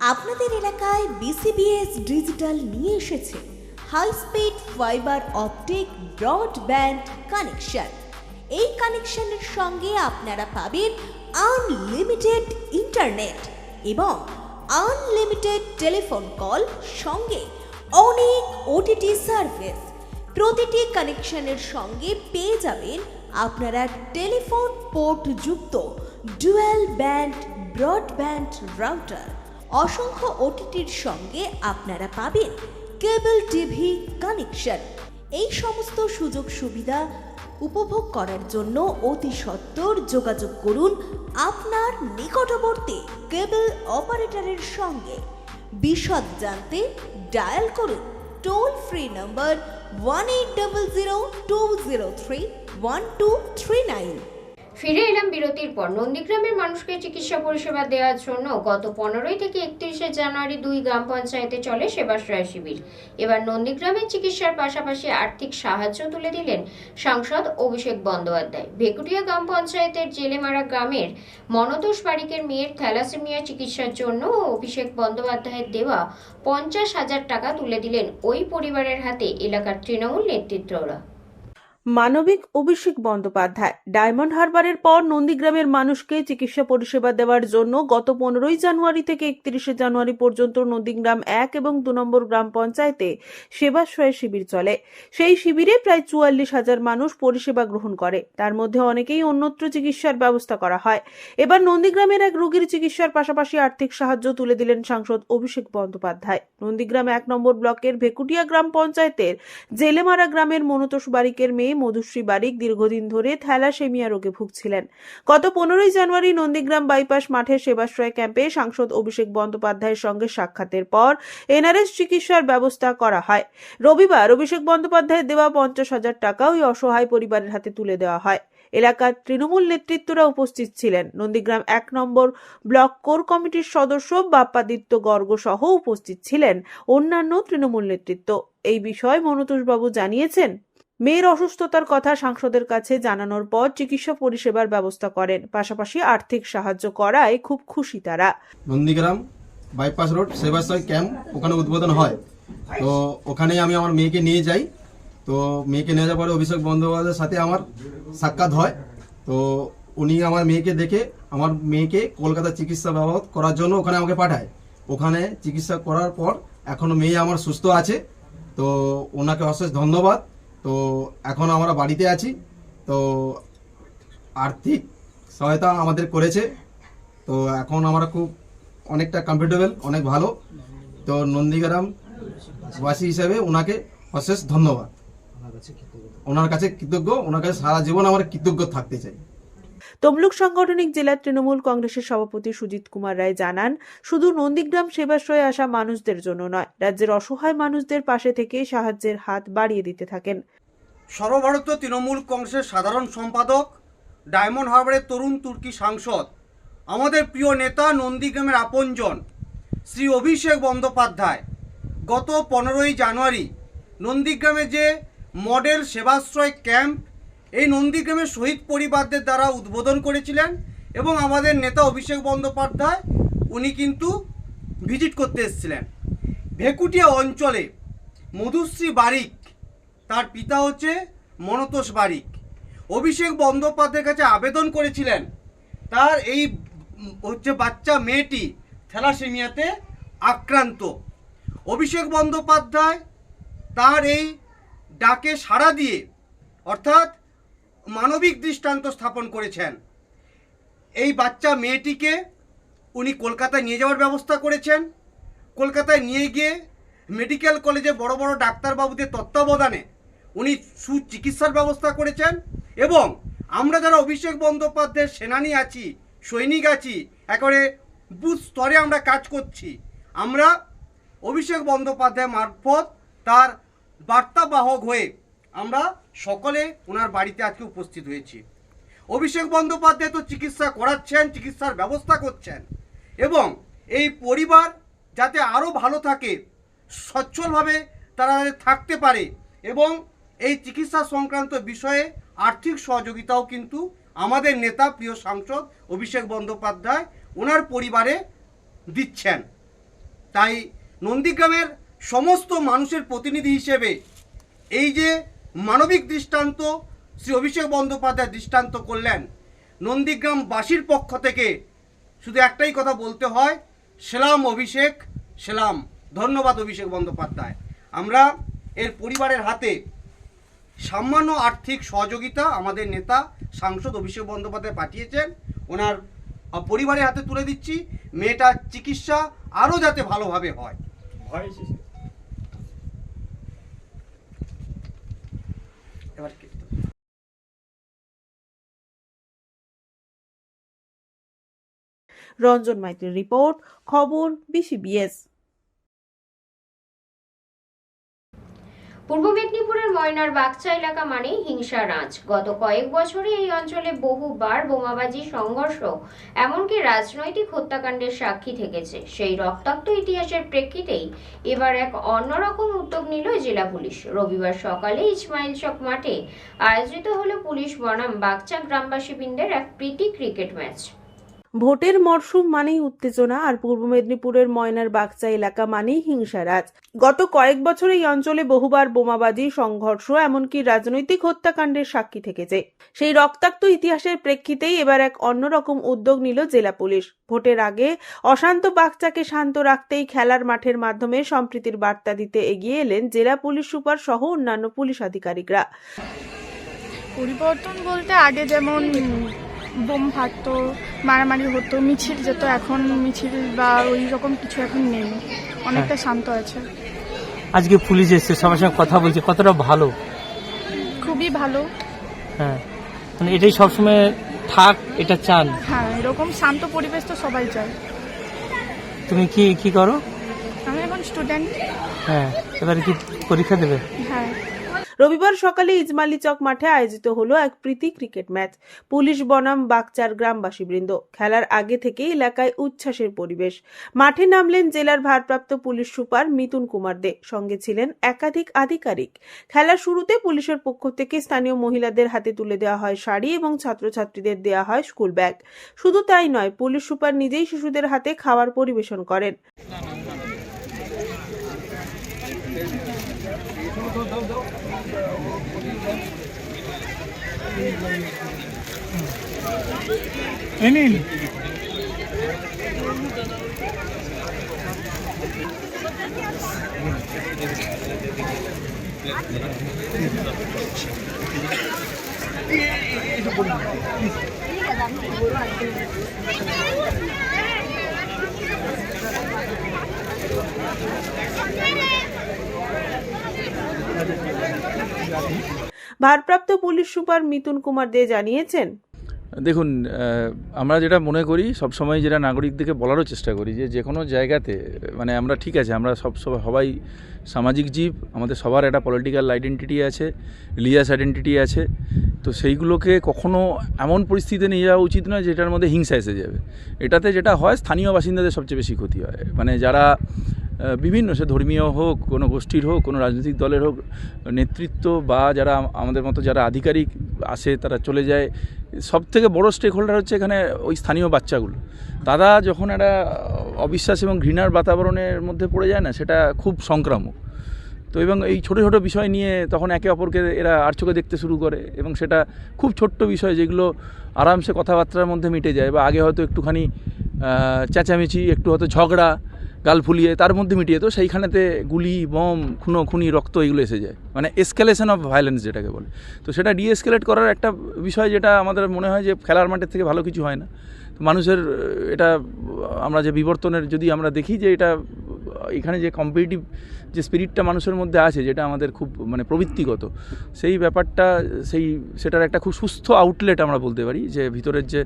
আপনাদের এলাকায় বিসিবিএস ডিজিটাল নিয়ে এসেছে high speed fibre optic broadband connection. এই কানেকশনের সঙ্গে আপনারা পাবেন আনলিমিটেড ইন্টারনেট এবং আনলিমিটেড টেলিফোন কল, সঙ্গে অনেক ওটিটি সার্ভিস। প্রতিটি কানেকশনের সঙ্গে পেয়ে যাবেন আপনারা টেলিফোন পোর্ট যুক্ত ডুয়াল ব্যান্ড ব্রডব্যান্ড রাউটার। অসংখ্য ওটিটির সঙ্গে আপনারা পাবেন কেবল টিভি কানেকশন। এই সমস্ত সুযোগ সুবিধা উপভোগ করার জন্য অতি সত্বর যোগাযোগ করুন আপনার নিকটবর্তী কেবল অপারেটরের সঙ্গে। বিশদ জানতে ডায়াল করুন টোল ফ্রি নম্বর 1800-203-1239। ফিরে এলাম বিরতির পর। নন্দীগ্রামের মানুষকে চিকিৎসা পরিষেবা দেওয়ার জন্য গত 15 থেকে 31 জানুয়ারি 2 গ্রাম পঞ্চায়েতে চলে সেবাশ্রয় শিবির। এবার নন্দীগ্রামের চিকিৎসার পাশাপাশি আর্থিক সাহায্য তুলে দিলেন সাংসদ অভিষেক বন্দ্যোপাধ্যায়। ভেকুটিয়া গ্রাম পঞ্চায়েতের জেলেমারা গ্রামের মনতোষ বারিকের মেয়ের থ্যালাসেমিয়া চিকিৎসার জন্য অভিষেক বন্দ্যোপাধ্যায়ের দেওয়া 50,000 টাকা তুলে দিলেন ওই পরিবারের হাতে এলাকার তৃণমূল নেতৃত্বরা। মানবিক অভিষেক বন্দ্যোপাধ্যায় ডায়মন্ড হারবারের পর নন্দীগ্রামের মানুষকে চিকিৎসা পরিষেবা দেওয়ার জন্য গত 15 জানুয়ারি থেকে 31 জানুয়ারি পর্যন্ত নন্দীগ্রাম 1 এবং 2 নম্বর গ্রাম পঞ্চায়েতে সেবাশ্রয় শিবির চলে। সেই শিবিরে প্রায় 44,000 মানুষ পরিষেবা গ্রহণ করে, তার মধ্যে অনেকেই অন্যত্র চিকিৎসার ব্যবস্থা করা হয়। এবার নন্দীগ্রামের এক রোগীর চিকিৎসার পাশাপাশি আর্থিক সাহায্য তুলে দিলেন সাংসদ অভিষেক বন্দ্যোপাধ্যায়। নন্দীগ্রাম 1 নম্বর ব্লকের ভেকুটিয়া গ্রাম পঞ্চায়েতের জেলেমারা গ্রামের মনতোষ বারিকের মেয়ে মধুশ্রী বারিক দীর্ঘদিন ধরে থ্যালাসেমিয়া রোগে ভুগছিলেন। গত 15 জানুয়ারি নন্দীগ্রাম বাইপাস মাঠে সেবাশ্রয় ক্যাম্পে সাংসদ অভিষেক বন্দ্যোপাধ্যায়ের সঙ্গে সাক্ষাতের পর এনআরএস চিকিৎসার ব্যবস্থা করা হয়। রবিবার অভিষেক বন্দ্যোপাধ্যায়ের দেওয়া 50,000 টাকা ওই অসহায় পরিবারের হাতে তুলে দেওয়া হয়। এলাকার তৃণমূল নেতৃত্বরা উপস্থিত ছিলেন। নন্দীগ্রাম 1 নম্বর ব্লক কোর কমিটির সদস্য বাপ্পাদিত্য গর্গ সহ উপস্থিত ছিলেন অন্যান্য তৃণমূল নেতৃত্ব। এই বিষয়ে মনতোষবাবু জানিয়েছেন, মেয়ের অসুস্থতার কথা সাংসদের কাছে জানানোর পর চিকিৎসা পরিষেবার ব্যবস্থা করেন, পাশাপাশি আর্থিক সাহায্য করায় খুব খুশি তারা। Nandigram bypass road Sebashray camp ওখানে উদ্বোধন হয়, তো ওখানে আমি আমার মেয়েকে নিয়ে যাই। তো মেয়েকে নিয়ে যাওয়ার পরে অভিষেক বন্দ্যোপাধ্যায়ের সাথে আমার সাক্ষাৎ হয়। তো উনি আমার মেয়েকে দেখে আমার মেয়েকে কলকাতা চিকিৎসা ব্যবহার করার জন্য ওখানে আমাকে পাঠায়। ওখানে চিকিৎসা করার পর এখনো মেয়ে আমার সুস্থ আছে, তো ওনাকে অশেষ ধন্যবাদ। তো এখন আমরা বাড়িতে আছি, তো আর্থিক সহায়তা আমাদের করেছে, তো এখন আমরা খুব অনেকটা কমফোর্টেবল, অনেক ভালো। তো নন্দীগ্রাম বাসী হিসেবে ওনাকে অশেষ ধন্যবাদ, ওনার কাছে কৃতজ্ঞ, ওনার কাছে সারা জীবন আমার কৃতজ্ঞ থাকতে চাই। তমলুক সাংগঠনিক জেলা তৃণমূল কংগ্রেসের সভাপতি সুজিত কুমার রায় জানান, শুধু নন্দীগ্রাম সেবাশ্রয়ে আসা মানুষদের জন্য নয়, রাজ্যের অসহায় মানুষদের পাশে থেকে সাহায্যের হাত বাড়িয়ে দিতে থাকেন। সর্বভারতীয় তৃণমূল কংগ্রেসের সাধারণ সম্পাদক, ডায়মন্ড হারবারের তরুণ তুর্কি সাংসদ, আমাদের প্রিয় নেতা নন্দীগ্রামের আপনজন শ্রী অভিষেক বন্দ্যোপাধ্যায় গত 15 জানুয়ারি নন্দীগ্রামে যে মডেল সেবাশ্রয় ক্যাম্প এই নন্দীগ্রামের শহীদ পরিবারদের দ্বারা উদ্বোধন করেছিলেন, এবং আমাদের নেতা অভিষেক বন্দ্যোপাধ্যায় উনি কিন্তু ভিজিট করতে এসেছিলেন। ভেকুটিয়া অঞ্চলে মধুশ্রী বারিক, তার পিতা হচ্ছে মনতোষ বারিক, অভিষেক বন্দ্যোপাধ্যায়ের কাছে আবেদন করেছিলেন তার এই বাচ্চা মেয়েটি থ্যালাসেমিয়াতে আক্রান্ত। অভিষেক বন্দ্যোপাধ্যায় তার এই ডাকে সাড়া দিয়ে অর্থাৎ মানবিক দৃষ্টান্ত স্থাপন করেছেন। এই বাচ্চা মেয়েটিকে উনি কলকাতায় নিয়ে যাওয়ার ব্যবস্থা করেছেন। কলকাতায় নিয়ে গিয়ে মেডিকেল কলেজে বড় বড় ডাক্তারবাবুদের তত্ত্বাবধানে উনি সুচিকিৎসার ব্যবস্থা করেছেন। এবং আমরা যারা অভিষেক বন্দ্যোপাধ্যায়ের সেনানী আছি, সৈনিক আছি, একেবারে বুথ স্তরে আমরা কাজ করছি, আমরা অভিষেক বন্দ্যোপাধ্যায় মারফত তার বার্তাবাহক হয়ে আমরা সকলে ওনার বাড়িতে আজকে উপস্থিত হয়েছি। অভিষেক বন্দ্যোপাধ্যায় তো চিকিৎসা করাচ্ছেন, চিকিৎসার ব্যবস্থা করছেন, এবং এই পরিবার যাতে আরও ভালো থাকে, সচ্ছলভাবে তারা থাকতে পারে, এবং এই চিকিৎসা সংক্রান্ত বিষয়ে আর্থিক সহযোগিতাও কিন্তু আমাদের নেতা প্রিয় সাংসদ অভিষেক বন্দ্যোপাধ্যায় ওনার পরিবারে দিচ্ছেন। তাই নন্দীগ্রামের সমস্ত মানুষের প্রতিনিধি হিসেবে এই যে মানবিক দৃষ্টান্ত শ্রী অভিষেক বন্দ্যোপাধ্যায় দৃষ্টান্ত করলেন, নন্দীগ্রামবাসীর পক্ষ থেকে শুধু একটাই কথা বলতে হয়, সেলাম অভিষেক, সেলাম, ধন্যবাদ অভিষেক বন্দ্যোপাধ্যায়। আমরা এর পরিবারের হাতে সামান্য আর্থিক সহযোগিতা আমাদের নেতা সাংসদ অভিষেক বন্দ্যোপাধ্যায় পাঠিয়েছেন, ওনার পরিবারের হাতে তুলে দিচ্ছি। মেয়েটার চিকিৎসা আরও যাতে ভালোভাবে হয়। এবার রঞ্জন মাইতির রিপোর্ট, খবর BCBS। পূর্ব মেদিনীপুরের ময়নার বাগচা এলাকা মানেই হিংসার আঁচ। গত কয়েক বছরে এই অঞ্চলে বহুবার বোমাবাজি, সংঘর্ষ, এমনকি রাজনৈতিক হত্যাকাণ্ডের সাক্ষী থেকেছে। সেই রক্তাক্ত ইতিহাসের প্রেক্ষিতেই এবার এক অন্যরকম উদ্যোগ নিল জেলা পুলিশ। রবিবার সকালে ইসমাইল চক মাঠে আয়োজিত হলো পুলিশ বনাম বাগচা গ্রামবাসীবৃন্দের এক প্রীতি ক্রিকেট ম্যাচ। ভোটের মরশুম মানেই উত্তেজনা, আর পূর্ব মেদিনীপুরের ময়নার বাগচা এলাকা মানেই হিংসার আঁচ। গত কয়েক বছর এই অঞ্চলে বহুবার বোমাবাজি, সংঘর্ষ, এমনকি রাজনৈতিক হত্যাকাণ্ডের সাক্ষী থেকেছে। সেই রক্তাক্ত ইতিহাসের প্রেক্ষিতেই এবার এক অন্যরকম উদ্যোগ নিল জেলা পুলিশ। ভোটের আগে অশান্ত বাগচাকে শান্ত রাখতেই খেলার মাঠের মাধ্যমে সম্প্রীতির বার্তা দিতে এগিয়ে এলেন জেলা পুলিশ সুপার সহ অন্যান্য পুলিশ আধিকারিকরা। পরিবর্তন বলতে আগে যেমন বোম ফাটতো, মারামারি হতো, মিছিল যেত, এখন মিছিল বা ওই রকম কিছু এখন নেই, অনেকটা শান্ত আছে। আজকে পুলিশ এসেছে, সবার সঙ্গে কথা বলছে, কতটা ভালো? খুবই ভালো। হ্যাঁ, মানে এটাই সবসময় থাক, এটা চান? হ্যাঁ, এরকম শান্ত পরিবেশ তো সবাই চায়। তুমি কি করো? আমি এখন স্টুডেন্ট। হ্যাঁ, এবারে কি পরীক্ষা দেবে? হ্যাঁ। রবিবার সকালে ইজমালি চক মাঠে আয়োজিত হলো এক প্রীতি ক্রিকেট ম্যাচ। পুলিশ বনাম বাগচার গ্রামবাসীবৃন্দ। খেলার আগে থেকে এলাকায় উচ্ছ্বাসের পরিবেশ। মাঠে নামলেন জেলার ভারপ্রাপ্ত পুলিশ সুপার মিতুন কুমার দে, সঙ্গে ছিলেন একাধিক আধিকারিক। খেলার শুরুতে পুলিশের পক্ষ থেকে স্থানীয় মহিলাদের হাতে তুলে দেওয়া হয় শাড়ি এবং ছাত্রছাত্রীদের দেওয়া হয় স্কুল ব্যাগ। শুধু তাই নয়, পুলিশ সুপার নিজেই শিশুদের হাতে খাবার পরিবেশন করেন। ভারপ্রাপ্ত পুলিশ সুপার মিতুন কুমার দে জানিয়েছেন, দেখুন, আমরা যেটা মনে করি সবসময়, যেটা নাগরিকদেরকে বলারও চেষ্টা করি, যে কোনো জায়গাতে মানে আমরা ঠিক আছে, আমরা সবাই সামাজিক জীব, আমাদের সবার একটা পলিটিক্যাল আইডেন্টিটি আছে, রিলিজিয়াস আইডেন্টিটি আছে, তো সেইগুলোকে কখনো এমন পরিস্থিতিতে নিয়ে যাওয়া উচিত নয় যেটার মধ্যে হিংসা এসে যাবে। এটাতে যেটা হয়, স্থানীয় বাসিন্দাদের সবচেয়ে বেশি ক্ষতি হয়। মানে যারা বিভিন্ন, সে ধর্মীয় হোক, কোনো গোষ্ঠীর হোক, কোনো রাজনৈতিক দলের হোক, নেতৃত্ব বা যারা আমাদের মতো যারা আধিকারিক আসে, তারা চলে যায়, সব থেকে বড় স্টেক হোল্ডার হচ্ছে এখানে ওই স্থানীয় বাচ্চাগুলো। তারা যখন একটা অবিশ্বাস এবং ঘৃণার বাতাবরণের মধ্যে পড়ে যায় না, সেটা খুব সংক্রামক। তো এবং এই ছোটো ছোটো বিষয় নিয়ে তখন একে অপরকে এরা আর চোখে দেখতে শুরু করে, এবং সেটা খুব ছোট্ট বিষয় যেগুলো আরামসে কথাবার্তার মধ্যে মিটে যায়, বা আগে হয়তো একটুখানি চেঁচামেচি, একটু হয়তো ঝগড়া, গাল ফুলিয়ে তার মধ্যে মিটিয়ে, তো সেইখানেতে গুলি, বম, খুনি, রক্ত এগুলো এসে যায়, মানে এসকেলেশন অফ ভায়োলেন্স যেটাকে বলে। তো সেটা ডিএসকেলেট করার একটা বিষয়, যেটা আমাদের মনে হয় যে খেলার মাঠের থেকে ভালো কিছু হয় না। তো মানুষের এটা আমরা যে বিবর্তনের যদি আমরা দেখি যে এটা এখানে যে কম্পিটিটিভ যে স্পিরিটটা মানুষের মধ্যে আছে, যেটা আমাদের খুব মানে প্রবৃত্তিগত, সেই ব্যাপারটা সেটার একটা খুব সুস্থ আউটলেট আমরা বলতে পারি, যে ভিতরের যে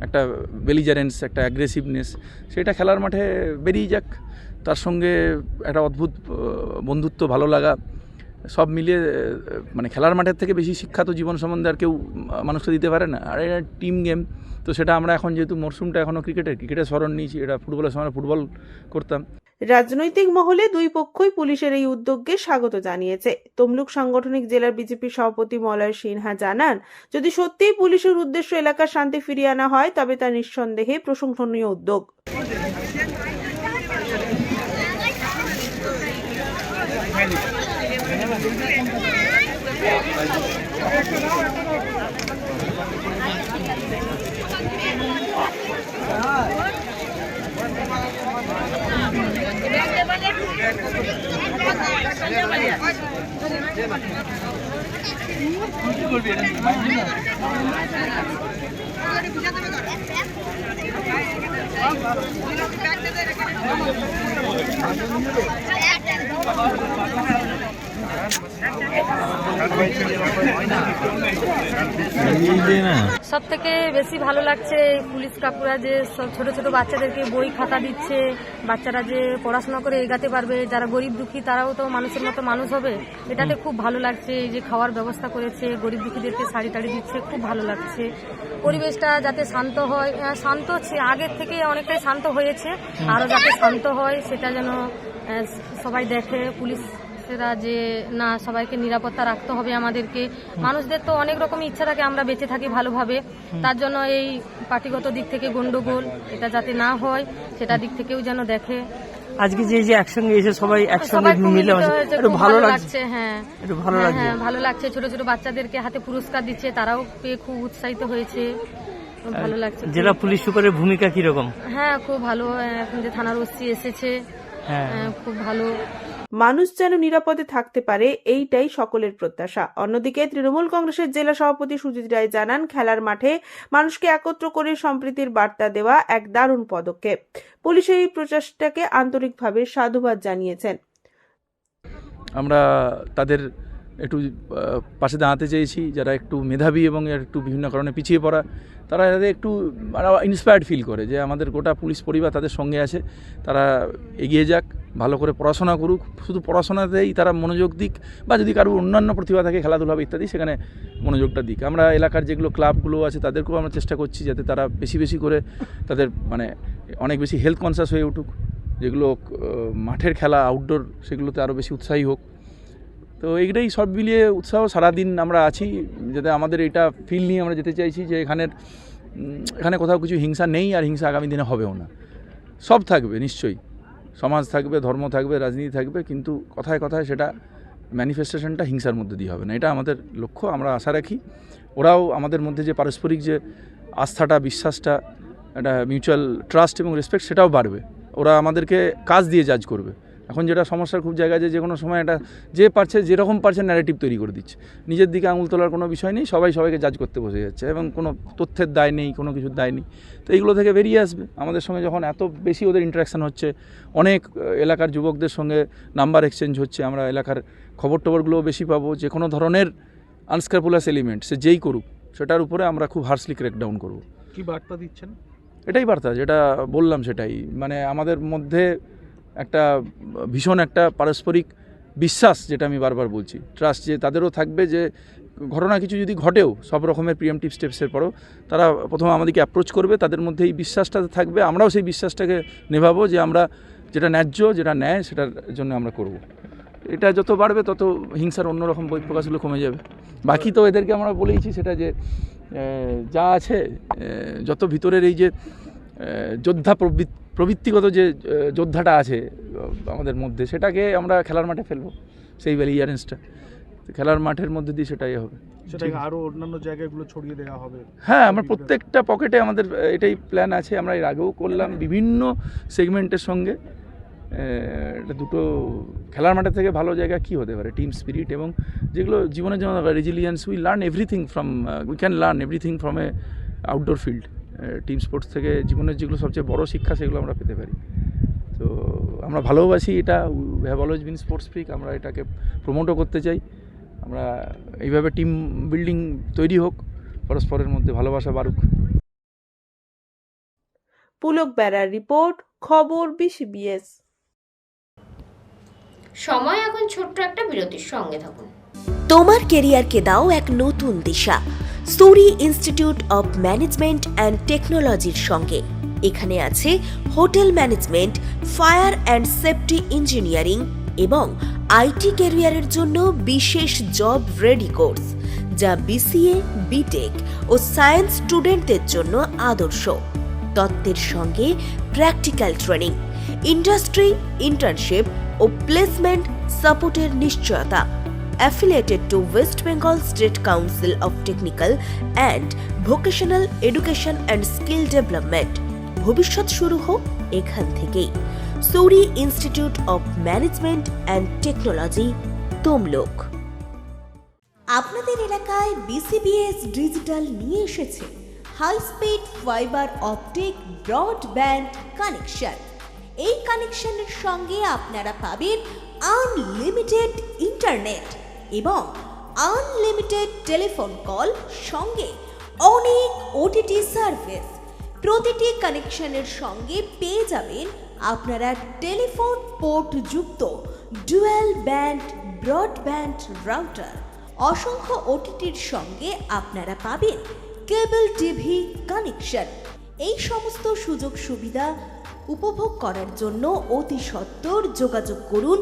একটা বেলিজারেন্স, একটা অ্যাগ্রেসিভনেস, সেটা খেলার মাঠে বেরিয়ে যাক। তার সঙ্গে একটা অদ্ভুত বন্ধুত্ব, ভালো লাগা, সব মিলিয়ে মানে খেলার মাঠের থেকে বেশি শিক্ষা তো জীবন সম্বন্ধে আর কেউ মানুষকে দিতে পারে না। আর এটা টিম গেম, তো সেটা আমরা এখন যেহেতু মরশুমটা এখনও ক্রিকেটের স্মরণ নিয়েছি, এটা ফুটবলের সময় ফুটবল করতাম। রাজনৈতিক মহলে দুই পক্ষই পুলিশের এই উদ্যোগকে স্বাগত জানিয়েছে। তমলুক সাংগঠনিক জেলার বিজেপির সভাপতি মলয় সিনহা জানান, যদি সত্যিই পুলিশের উদ্দেশ্য এলাকার শান্তি ফিরিয়ে আনা হয়, তবে তা নিঃসন্দেহে প্রশংসনীয় উদ্যোগ। সব থেকে বেশি ভালো লাগছে এই পুলিশ কাকুরা যে সব ছোট ছোট বাচ্চাদেরকে বই খাতা দিচ্ছে, বাচ্চারা যে পড়াশোনা করে এগাতে পারবে, যারা গরিব দুঃখী তারাও তো মানুষের মতো মানুষ হবে, এটাতে খুব ভালো লাগছে। এই যে খাওয়ার ব্যবস্থা করেছে, গরিব দুঃখীদেরকে শাড়ি টাড়ি দিচ্ছে, খুব ভালো লাগছে। পরিবেশটা যাতে শান্ত হয়, শান্ত আগের থেকে অনেকটাই শান্ত হয়েছে, আরও যাতে শান্ত হয় সেটা যেন সবাই দেখে। পুলিশরা যে না, সবাইকে নিরাপত্তা রাখতে হবে আমাদেরকে। মানুষদের তো অনেক রকম ইচ্ছা থাকে আমরা বেঁচে থাকি ভালোভাবে, তার জন্য এই পার্টিগত দিক থেকে গন্ডগোল এটা যাতে না হয় সেটা দিক থেকেও যেন দেখে। আজকে যে একসঙ্গে এসে সবাই একসঙ্গে মিলে একটু ভালো লাগছে। হ্যাঁ, একটু ভালো লাগছে। হ্যাঁ, ভালো লাগছে। ছোট ছোট বাচ্চাদেরকে হাতে পুরস্কার দিচ্ছে, তারাও পেয়ে খুব উৎসাহিত হয়েছে, ভালো লাগছে। জেলা পুলিশ সুপারের ভূমিকা কিরকম? হ্যাঁ, খুব ভালো। এখন যে থানার ওসি এসেছে, খুব ভালো। মানুষ যেন নিরাপদে থাকতে পারে, এইটাই সকলের প্রত্যাশা। অন্যদিকে তৃণমূল কংগ্রেসের জেলা সভাপতি সুজিত রায় জানান, খেলার মাঠে মানুষকে একত্র করে সম্প্রীতির বার্তা দেওয়া এক দারুণ পদক্ষেপ। পুলিশের এই প্রচেষ্টাকে আন্তরিকভাবে সাধুবাদ জানিয়েছেন। আমরা তাদের একটু পাশে দাঁড়াতে চেয়েছি, যারা একটু মেধাবী এবং একটু বিভিন্ন কারণে পিছিয়ে পড়া, তারা যাতে একটু ইন্সপায়ার্ড ফিল করে যে আমাদের গোটা পুলিশ পরিবার তাদের সঙ্গে আছে, তারা এগিয়ে যাক, ভালো করে পড়াশোনা করুক, শুধু পড়াশোনাতেই তারা মনোযোগ দিক, বা যদি কারো অন্যান্য প্রতিভা থাকে খেলাধুলা ইত্যাদি, সেখানে মনোযোগটা দিক। আমরা এলাকার যেগুলো ক্লাবগুলো আছে তাদেরকেও আমরা চেষ্টা করছি যাতে তারা বেশি বেশি করে তাদের মানে অনেক বেশি হেলথ কনসাস হয়ে উঠুক, যেগুলো মাঠের খেলা আউটডোর সেগুলোতে আরও বেশি উৎসাহী হোক। তো এইটাই সব মিলিয়ে উৎসাহ, সারাদিন আমরা আছি, যাতে আমাদের এটা ফিল নিয়ে আমরা যেতে চাইছি যে এখানে কোথাও কিছু হিংসা নেই, আর হিংসা আগামী দিনে হবেও না। সব থাকবে নিশ্চয়ই, সমাজ থাকবে, ধর্ম থাকবে, রাজনীতি থাকবে, কিন্তু কথায় কথায় সেটা ম্যানিফেস্টেশনটা হিংসার মধ্যে দিয়ে হবে না, এটা আমাদের লক্ষ্য। আমরা আশা রাখি ওরাও আমাদের মধ্যে যে পারস্পরিক যে আস্থাটা, বিশ্বাসটা, একটা মিউচুয়াল ট্রাস্ট এবং রেসপেক্ট, সেটাও বাড়বে। ওরা আমাদেরকে কাজ দিয়ে জাজ করবে। এখন যেটা সমস্যার খুব জায়গায় যে কোনো সময় এটা যে পারছে যেরকম পারছে ন্যারেটিভ তৈরি করে দিচ্ছে, নিজের দিকে আঙুল তোলার কোনো বিষয় নেই, সবাইকে জাজ করতে বসে যাচ্ছে এবং কোনো তথ্যের দায় নেই, কোনো কিছুর দায় নেই। তো এইগুলো থেকে বেরিয়ে আসবে। আমাদের সঙ্গে যখন এত বেশি ওদের ইন্টারাকশান হচ্ছে, অনেক এলাকার যুবকদের সঙ্গে নাম্বার এক্সচেঞ্জ হচ্ছে, আমরা এলাকার খবরগুলোও বেশি পাবো। যে কোনো ধরনের আনস্ক্রাপুলাস এলিমেন্ট সে যেই করুক, সেটার উপরে আমরা খুব হার্শলি ক্র্যাকডাউন করব। কি বার্তা দিচ্ছেন? এটাই বার্তা, যেটা বললাম সেটাই, মানে আমাদের মধ্যে একটা ভীষণ একটা পারস্পরিক বিশ্বাস, যেটা আমি বারবার বলছি, ট্রাস্ট, যে তাদেরও থাকবে যে ঘটনা কিছু যদি ঘটেও সব রকমের প্রিএমটিভ স্টেপসের পরেও তারা প্রথমে আমাদেরকে অ্যাপ্রোচ করবে, তাদের মধ্যে এই বিশ্বাসটা থাকবে, আমরাও সেই বিশ্বাসটাকে নেভাবো যে আমরা যেটা ন্যায্য, যেটা ন্যায়, সেটার জন্য আমরা করব। এটা যত বাড়বে তত হিংসার অন্যরকম বহিঃপ্রকাশগুলো কমে যাবে। বাকি তো এদেরকে আমরা বলেইছি সেটা, যে যা আছে যত ভিতরের এই যে যোদ্ধা প্রবৃত্তিগত যে যোদ্ধাটা আছে আমাদের মধ্যে, সেটাকে আমরা খেলার মাঠে ফেলবো, সেই বেলিজারেন্সটা। তো খেলার মাঠের মধ্যে দিয়ে সেটাই হবে। সেটাকে আরো অন্যান্য জায়গাগুলো ছড়িয়ে দেওয়া হবে। হ্যাঁ, আমরা প্রত্যেকটা পকেটে আমাদের এটাই প্ল্যান আছে। আমরা এর আগেও করলাম বিভিন্ন সেগমেন্টের সঙ্গে। এটা দুটো খেলার মাঠের থেকে ভালো জায়গা কী হতে পারে? টিম স্পিরিট এবং যেগুলো জীবনের জন্য resilience, we learn everything from we can learn everything from a outdoor field. Team sports থেকে জীবনের যেগুলো সবচেয়ে বড় শিক্ষা সেগুলো আমরা পেতে পারি। তো আমরা ভালোবাসি এটা, we have always been sports freak. আমরা এটাকে প্রমোটও করতে চাই। আমরা এইভাবে টিম বিল্ডিং তৈরি হোক, পরস্পরের মধ্যে ভালোবাসা বাড়ুক। পুলক বেড়ার রিপোর্ট, খবর BCBS। সময় এখন ছোট্ট একটা বিরতির, সঙ্গে থাকুন। তোমার কেরিয়ারকে দাও এক নতুন দিশা সুরি ইনস্টিটিউট অব ম্যানেজমেন্ট অ্যান্ড টেকনোলজির সঙ্গে। এখানে আছে hotel management, fire and safety engineering এবং আইটি ক্যারিয়ারের জন্য বিশেষ জব রেডি কোর্স, যা BCA, BTech ও সায়েন্স স্টুডেন্টদের জন্য আদর্শ। তত্ত্বের সঙ্গে প্র্যাকটিক্যাল ট্রেনিং, ইন্ডাস্ট্রি ইন্টার্নশিপ ও প্লেসমেন্ট সাপোর্টের নিশ্চয়তা। Affiliated to West Bengal State Council of Technical and Vocational Education and Skill Development। ভবিষ্যৎ শুরু হোক এখান থেকেই। Suri Institute of Management and Technology, Tamluk. আপনাদের এলাকায় BCBS ডিজিটাল নিয়ে এসেছে high speed fibre optic broadband connection. এই কানেকশনের সঙ্গে আপনারা পাবেন আনলিমিটেড ইন্টারনেট এবং আনলিমিটেড টেলিফোন কল, সঙ্গে অনেক OTT সার্ভিস। প্রতিটি কানেকশনের সঙ্গে পেয়ে যাবেন আপনারা টেলিফোন পোর্ট যুক্ত ডুয়াল ব্যান্ড ব্রডব্যান্ড রাউটার। অসংখ্য OTTর সঙ্গে আপনারা পাবেন কেবল টিভি কানেকশন। এই সমস্ত সুযোগ সুবিধা উপভোগ করার জন্য অতি সত্বর যোগাযোগ করুন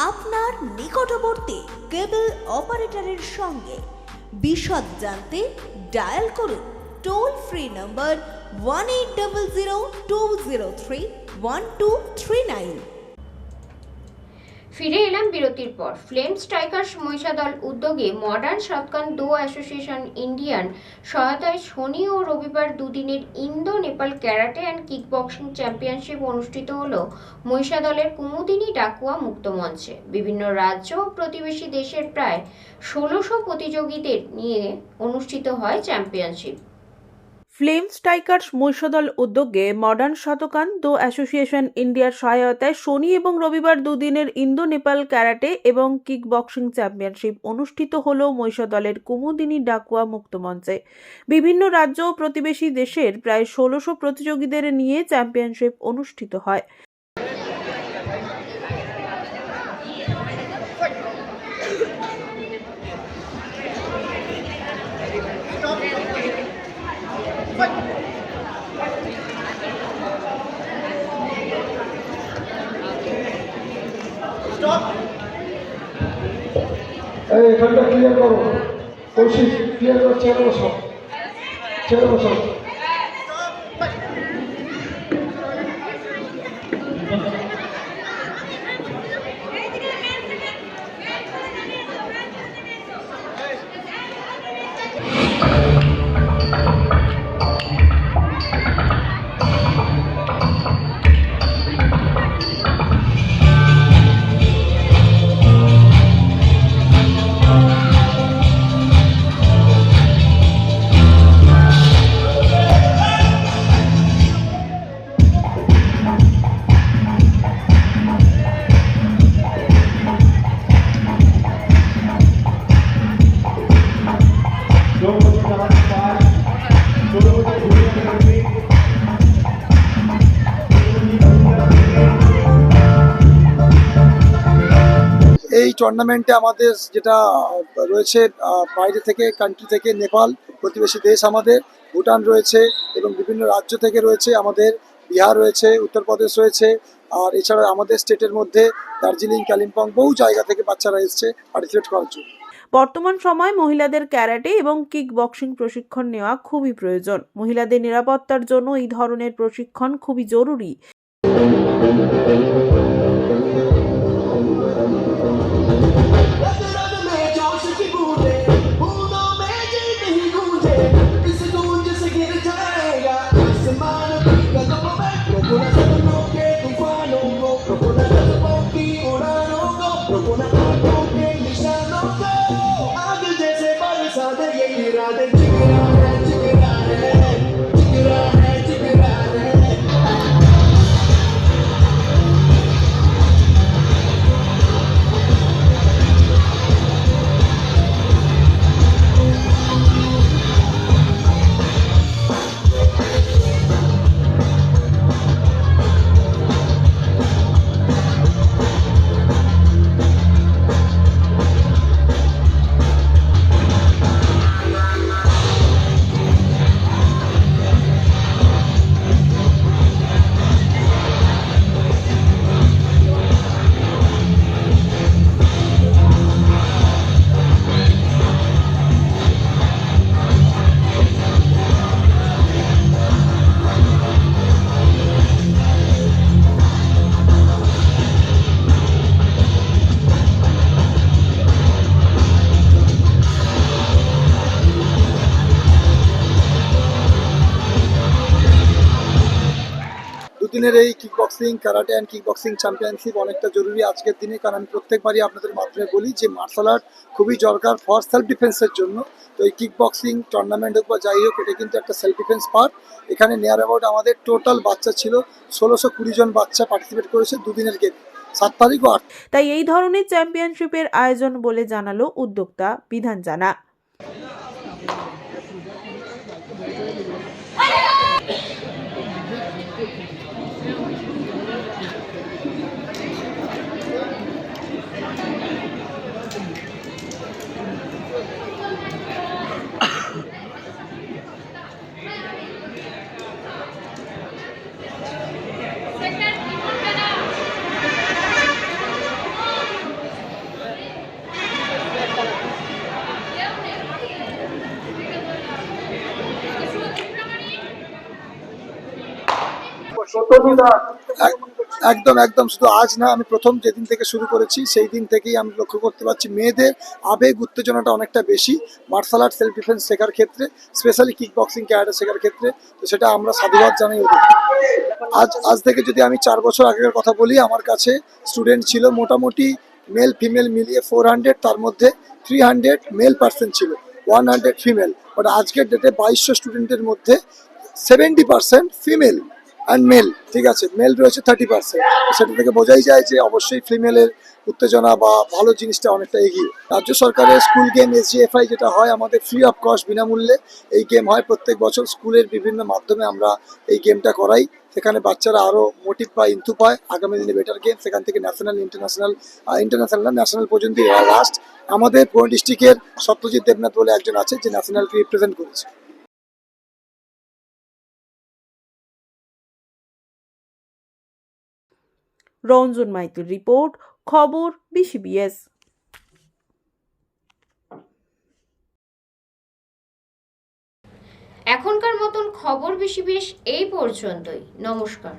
আপনার নিকটবর্তী কেবল অপারেটরের সঙ্গে। বিশদ জানতে ডায়াল করুন টোল ফ্রি নম্বর 1800203139। ফিরে এলাম বিরতির পর। ফ্লেম স্ট্রাইকার্স মহিষাদল উদ্যোগে মডার্ন শতকান দো অ্যাসোসিয়েশন ইন্ডিয়ান সহায়তায় শনি ও রবিবার দুদিনের Indo Nepal karate and kickboxing championship অনুষ্ঠিত হলো মহিষাদলের কুমুদিনী ডাকুয়া মুক্ত মঞ্চে। বিভিন্ন রাজ্য ও প্রতিবেশী দেশের প্রায় 1600 প্রতিযোগীদের নিয়ে অনুষ্ঠিত হয় চ্যাম্পিয়নশিপ। ফ্লেম স্ট্রাইকার্স মহিষাদল উদ্যোগে মডার্ন শতকান দো অ্যাসোসিয়েশন ইন্ডিয়ার সহায়তায় শনি এবং রবিবার দুদিনের ইন্দো নেপাল ক্যারাটে এবং কিক বক্সিং চ্যাম্পিয়নশিপ অনুষ্ঠিত হল মহিষাদলের কুমুদিনী ডাকুয়া মুক্ত মঞ্চে। বিভিন্ন রাজ্য ও প্রতিবেশী দেশের প্রায় 1600 প্রতিযোগীদের নিয়ে চ্যাম্পিয়নশিপ অনুষ্ঠিত হয়। এখানটা ক্লিয়ার করো, কৌশিক ক্লিয়ার করো, ছেড়ে বসো, ছেড়ে বসো। এই টুর্নামেন্টে আমাদের যেটা রয়েছে বাইরে থেকে, কান্ট্রি থেকে নেপাল প্রতিবেশী দেশ, আমাদের ভুটান রয়েছে এবং বিভিন্ন রাজ্য থেকে রয়েছে, আমাদের বিহার রয়েছে, উত্তরপ্রদেশ রয়েছে, আর এছাড়া আমাদের স্টেটের মধ্যে দার্জিলিং, কালিম্পং বহু জায়গা থেকে বাচ্চারা এসছে পার্টিসিপেট করার জন্য। বর্তমান সময় মহিলাদের ক্যারাটে এবং কিক বক্সিং প্রশিক্ষণ নেওয়া খুবই প্রয়োজন। মহিলাদের নিরাপত্তার জন্য এই ধরনের প্রশিক্ষণ খুবই জরুরি। দুদিনের এই kick boxing, karate and kick boxing championship অনেকটা জরুরি আজকের দিনে, কারণ আমি প্রত্যেকবারই আপনাদের মাধ্যমে বলি যে মার্শাল আর্ট খুবই দরকার ফর সেলফ ডিফেন্সের জন্য। তো এই কিক বক্সিং টুর্নামেন্ট হোক বা যাই হোক, এটা কিন্তু একটা সেলফ ডিফেন্স পার্ট। এখানে নিয়ার অ্যাবাউট আমাদের টোটাল বাচ্চা ছিল 1620 জন বাচ্চা পার্টিসিপেট করেছে দুদিনের গেমে, 7 তারিখ ও 8। তাই এই ধরনের চ্যাম্পিয়নশিপের আয়োজন বলে জানালো উদ্যোক্তা বিধান জানা। একদম একদম, শুধু আজ না, আমি প্রথম যেদিন থেকে শুরু করেছি সেই দিন থেকেই আমি লক্ষ্য করতে পারছি মেয়েদের আবেগ উত্তেজনাটা অনেকটা বেশি মার্শাল আর্ট সেলফ ডিফেন্স শেখার ক্ষেত্রে, স্পেশালি কিক বক্সিং ক্যারাটে শেখার ক্ষেত্রে। তো সেটা আমরা সাধুবাদ জানাই ওদের। আজ থেকে যদি আমি 4 বছর আগের কথা বলি, আমার কাছে স্টুডেন্ট ছিল মোটামুটি মেল ফিমেল মিলিয়ে 400, তার মধ্যে 300 মেল পার্সন ছিল, 100 ফিমেল। বাট আজকের ডেটে 2200 স্টুডেন্টের মধ্যে 70% ফিমেল অ্যান্ড মেল, ঠিক আছে, মেল রয়েছে 30%। সেটা থেকে বোঝাই যায় যে অবশ্যই ফিমেলের উত্তেজনা বা ভালো জিনিসটা অনেকটা এগিয়ে। রাজ্য সরকারের স্কুল গেম SGFI যেটা হয় আমাদের ফ্রি অফ কস্ট, বিনামূল্যে এই গেম হয় প্রত্যেক বছর। স্কুলের বিভিন্ন মাধ্যমে আমরা এই গেমটা করাই, সেখানে বাচ্চারা আরও মোটিভ পায়, ইন্থু পায়, আগামী দিনে বেটার গেম। সেখান থেকে ন্যাশনাল, ন্যাশনাল পর্যন্ত লাস্ট আমাদের পুরো ডিস্ট্রিক্টের সত্যজিৎ দেবনাথ বলে একজন আছে যে ন্যাশনালকে রিপ্রেজেন্ট করেছে। রঞ্জন মাইতির রিপোর্ট, খবর BCBS। এখনকার মতন খবর BCBS এই পর্যন্তই। নমস্কার।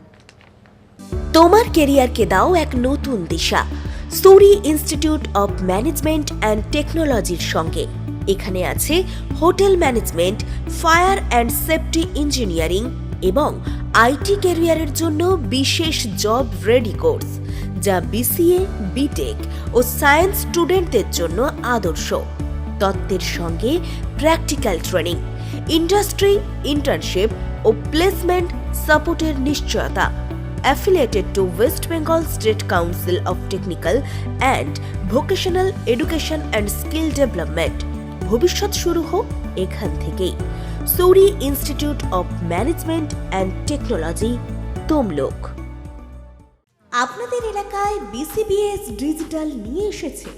তোমার কেরিয়ারকে দাও এক নতুন দিশা সুরি ইনস্টিটিউট অব ম্যানেজমেন্ট অ্যান্ড টেকনোলজির সঙ্গে। এখানে আছে hotel management, fire and safety engineering এবং IT ক্যারিয়ারের জন্য বিশেষ জব রেডি কোর্স, যা BCA, BTech ও সায়েন্স স্টুডেন্টদের জন্য আদর্শ। তত্ত্বের সঙ্গে প্র্যাকটিক্যাল ট্রেনিং, ইন্ডাস্ট্রি ইন্টার্নশিপ ও প্লেসমেন্ট সাপোর্টের নিশ্চয়তা। Affiliated to West Bengal State Council of Technical and Vocational Education and Skill Development। ভবিষ্যৎ শুরু হোক এখান থেকেই। Suri Institute of Management and Technology, Tamluk. আপনাদের এলাকায় BCBS ডিজিটাল নিয়ে এসেছে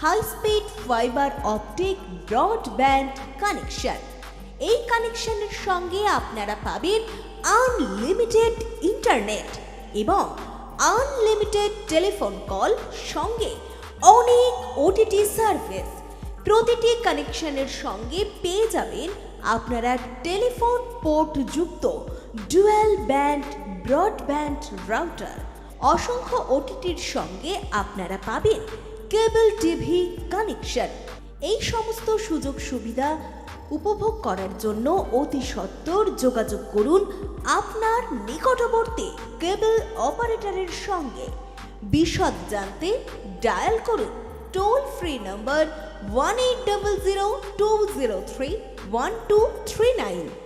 high speed fibre optic broadband connection. এই কানেকশনের সঙ্গে আপনারা পাবেন আনলিমিটেড ইন্টারনেট এবং আনলিমিটেড টেলিফোন কল, সঙ্গে অনেক OTT সার্ভিস। প্রতিটি কানেকশনের সঙ্গে পেয়ে যাবেন আপনারা টেলিফোন পোর্ট যুক্ত ডুয়াল ব্যান্ড ব্রডব্যান্ড রাউটার। অসংখ্য OTTর সঙ্গে আপনারা পাবেন কেবল টিভি কানেকশন। এই সমস্ত সুযোগ সুবিধা উপভোগ করার জন্য অতি সত্বর যোগাযোগ করুন আপনার নিকটবর্তী কেবল অপারেটরের সঙ্গে। বিশদ জানতে ডায়াল করুন টোল ফ্রি নম্বর 1800 203 1239।